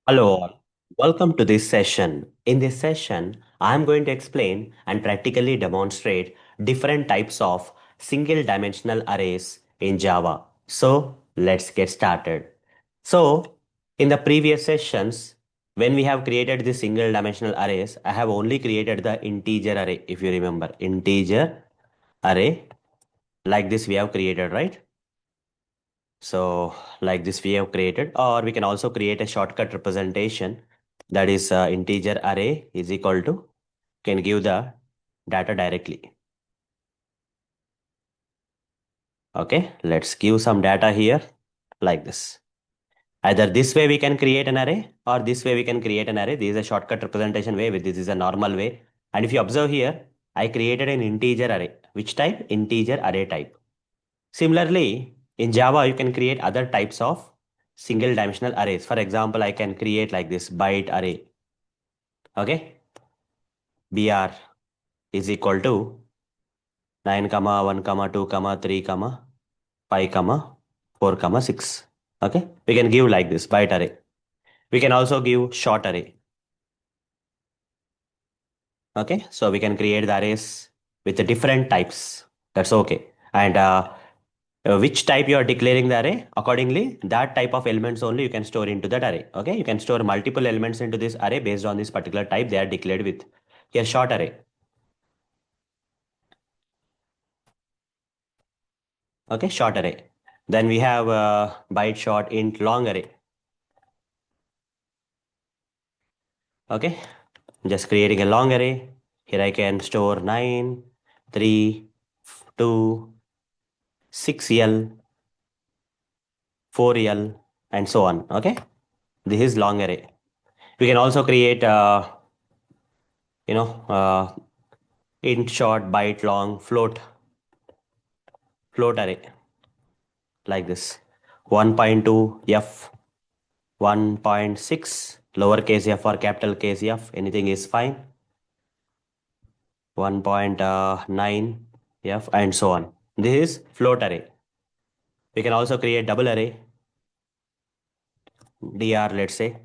Hello all. Welcome to this session. In this session, I am going to explain and practically demonstrate different types of single dimensional arrays in Java. So, let's get started. So, in the previous sessions, when we have created the single dimensional arrays, I have only created the integer array, if you remember. Integer array, like this we have created, right? So like this we have created, or we can also create a shortcut representation, that is integer array is equal to, can give the data directly. Okay, let's give some data here like this. Either this way we can create an array or this way we can create an array. This is a shortcut representation way, this is a normal way. And if you observe here, I created an integer array. Which type? Integer array type. Similarly, in Java, you can create other types of single dimensional arrays. For example, I can create like this byte array. Okay, BR is equal to 9, comma 1, comma 2, comma 3, comma 5, comma 4, comma 6. Okay, we can give like this byte array. We can also give short array. Okay, so we can create the arrays with the different types. That's okay. And which type you are declaring the array, accordingly that type of elements only you can store into that array. Okay, you can store multiple elements into this array based on this particular type they are declared with. Here short array. Okay, short array. Then we have byte short int long array. Okay, just creating a long array. Here I can store 9, 3, 2, 6l, 4l, and so on. Okay, this is long array. We can also create you know uh, int short byte long float array like this. 1.2 f, 1.6 lowercase f or capital case f, anything is fine. 1.9 f and so on. This is float array. We can also create double array, dr, let's say.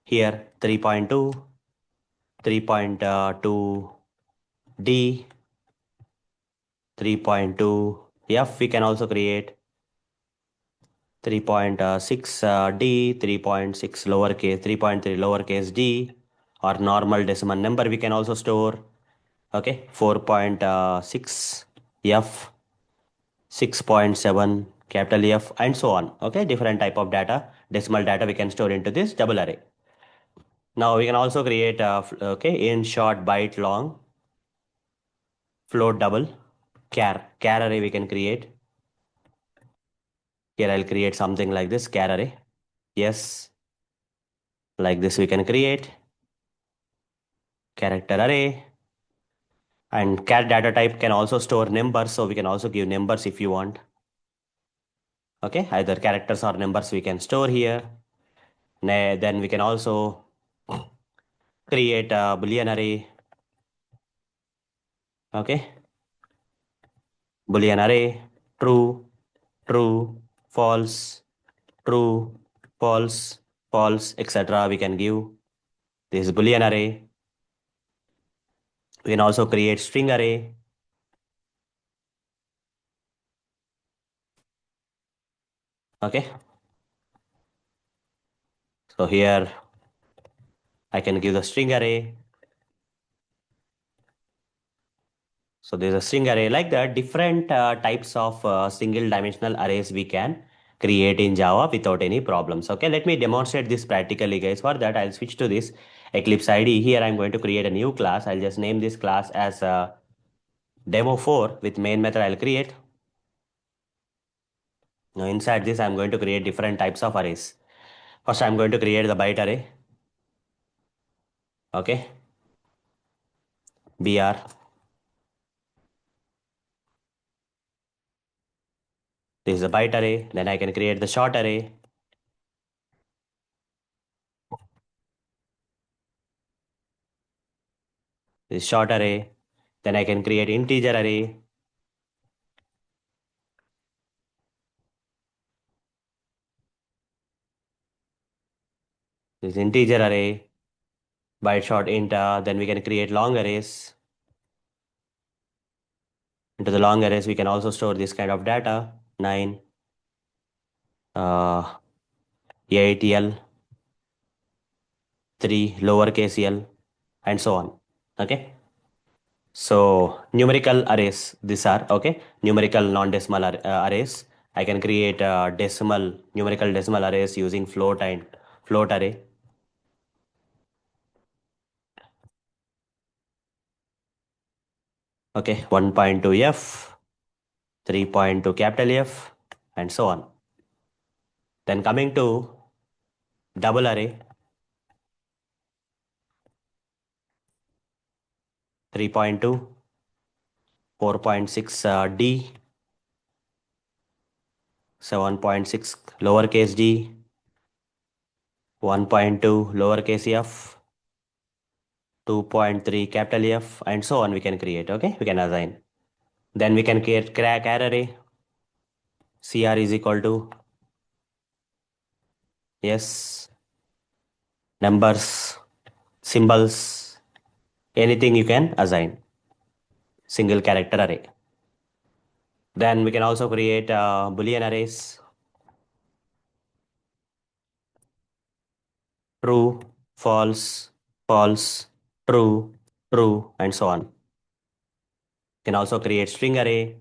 Here 3.2, 3.2 d, 3.2 f. We can also create 3.6 d, 3.6 lowercase, 3.3 lowercase d, or normal decimal number we can also store. Okay, 4.6 f, 6.7 capital F, and so on. Okay, different type of data, decimal data we can store into this double array. Now we can also create okay, in short byte long float double char array we can create. Here I'll create something like this char array. Yes, like this we can create character array. And char data type can also store numbers, so we can also give numbers if you want. Okay, either characters or numbers we can store here. Then we can also create a Boolean array. Okay, Boolean array, true, true, false, true, false, false, etc. We can give this Boolean array. We can also create string array. Okay, so here I can give the string array. So there's a string array. Like that, different types of single dimensional arrays we can create in Java without any problems. Okay, let me demonstrate this practically, guys. For that, I'll switch to this Eclipse IDE. Here I'm going to create a new class. I'll just name this class as demo4 with main method I'll create. Now inside this, I'm going to create different types of arrays. First, I'm going to create the byte array. Okay, BR. This is a byte array. Then I can create the short array. This is short array. Then I can create integer array. This integer array, byte short int, then we can create long arrays. Into the long arrays, we can also store this kind of data, 9, 8L, 3, lowercase l, and so on. Okay. So numerical arrays, these are okay. Numerical non-decimal arrays. I can create numerical decimal arrays using float and float array. Okay, 1.2 F, 3.2 capital F, and so on. Then coming to double array, 3.2, 4.6 D, 7.6 lowercase d, 1.2 lowercase f, 2.3 capital F, and so on we can create, okay? We can assign. Then we can create crack array. CR is equal to, yes, numbers, symbols, anything you can assign. Single character array. Then we can also create Boolean arrays. True, false, false, true, true, and so on. Can also create string array.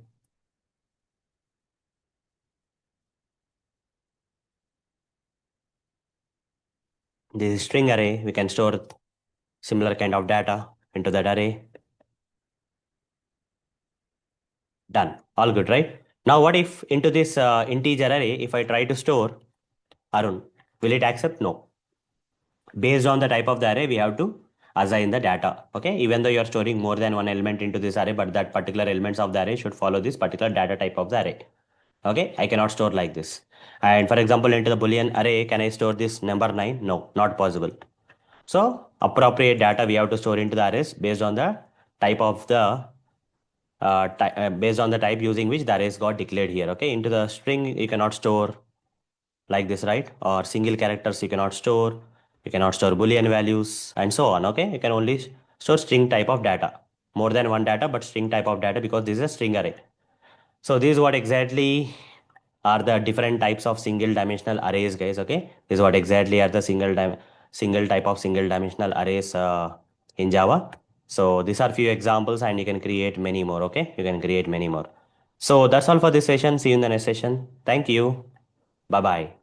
This is string array. We can store similar kind of data into that array. Done. All good, right? Now what if into this integer array, if I try to store Arun, will it accept? No. Based on the type of the array, we have to assign the data. Okay, even though you are storing more than one element into this array, but that particular elements of the array should follow this particular data type of the array. Okay, I cannot store like this. And for example, into the Boolean array, can I store this number 9? No, not possible. So appropriate data we have to store into the arrays based on the type of the based on the type using which the arrays got declared here. Okay, into the string you cannot store like this, right? Or single characters you cannot store. You cannot store Boolean values and so on. Okay, you can only store string type of data. More than one data, but string type of data because this is a string array. So this is what exactly are the different types of single dimensional arrays, guys. Okay, this is what exactly are the single type of single dimensional arrays in Java. So these are few examples, and you can create many more. Okay, you can create many more. So that's all for this session. See you in the next session. Thank you. Bye bye.